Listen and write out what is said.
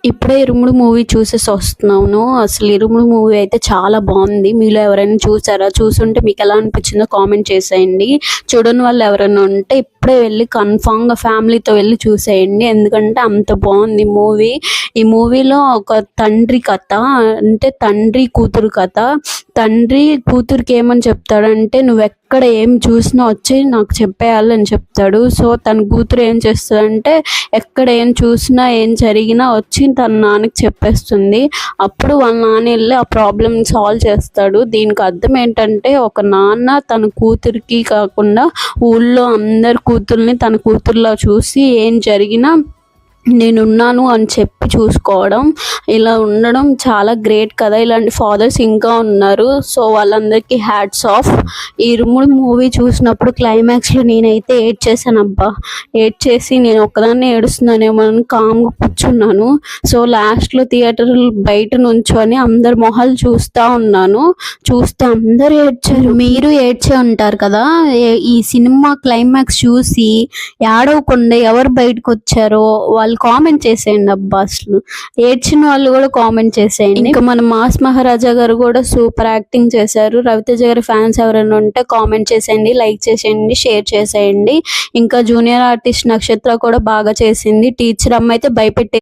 ఇప్పుడే 'ఇరుముడు' మూవీ చూసేసి వస్తున్నాను. అసలు 'ఇరుముడు' మూవీ అయితే చాలా బాగుంది. మీలో ఎవరైనా చూసారా? చూసుంటే మీకు ఎలా అనిపించిందో కామెంట్ చేసేయండి. చూడని వాళ్ళు ఎవరైనా ఉంటే ఇప్పుడే వెళ్ళి కన్ఫామ్గా ఫ్యామిలీతో వెళ్ళి చూసేయండి. ఎందుకంటే అంత బాగుంది మూవీ. ఈ మూవీలో ఒక తండ్రి కథ, అంటే తండ్రి కూతురు కథ. తండ్రి కూతురికి ఏమని చెప్తాడంటే, నువ్వు ఎక్కడ ఏం చూసినా వచ్చి నాకు చెప్పేయాలని చెప్తాడు. సో తన కూతురు ఏం చేస్తుందంటే, ఎక్కడ ఏం చూసినా ఏం జరిగినా వచ్చి తన నాన్నకి చెప్పేస్తుంది. అప్పుడు వాళ్ళ నాన్న వెళ్ళి ఆ ప్రాబ్లమ్ సాల్వ్ చేస్తాడు. దీనికి అర్థం ఏంటంటే, ఒక నాన్న తన కూతురికి కాకుండా ఊళ్ళో అందరి కూతుర్ని తన కూతుర్లా చూసి ఏం జరిగినా నేనున్నాను అని చెప్పి చూసుకోవడం, ఇలా ఉండడం చాలా గ్రేట్ కదా. ఇలాంటి ఫాదర్స్ ఇంకా ఉన్నారు. సో వాళ్ళందరికీ హ్యాట్స్ ఆఫ్. ఈ 'ఇరుముడు' మూవీ చూసినప్పుడు క్లైమాక్స్లో నేనైతే ఏడ్చేసాను అబ్బా. ఏడ్చేసి నేను ఒక్కదాన్నే ఏడుస్తున్నానేమో అని కామ్గా కూర్చున్నాను. సో లాస్ట్లో థియేటర్ బయట నుంచొని అందరి మొహాలు చూస్తూ ఉన్నాను. చూస్తే అందరూ ఏడ్చారు. మీరు ఏడ్చే ఉంటారు కదా. ఈ సినిమా క్లైమాక్స్ చూసి ఏడవకుండా ఎవరు బయటకు వచ్చారో వాళ్ళు కామెంట్ చేసేయండి అబ్బా. అసలు ఏడ్చిన వాళ్ళు కూడా కామెంట్ చేసేయండి. ఇంకా మన మాస్ మహారాజా గారు కూడా సూపర్ యాక్టింగ్ చేశారు. రవితేజ గారి ఫ్యాన్స్ ఎవరైనా ఉంటే కామెంట్ చేసేయండి, లైక్ చేసేయండి, షేర్ చేసేయండి. ఇంకా జూనియర్ ఆర్టిస్ట్ నక్షత్ర కూడా బాగా చేసింది. టీచర్ అమ్మ అయితే భయపెట్టే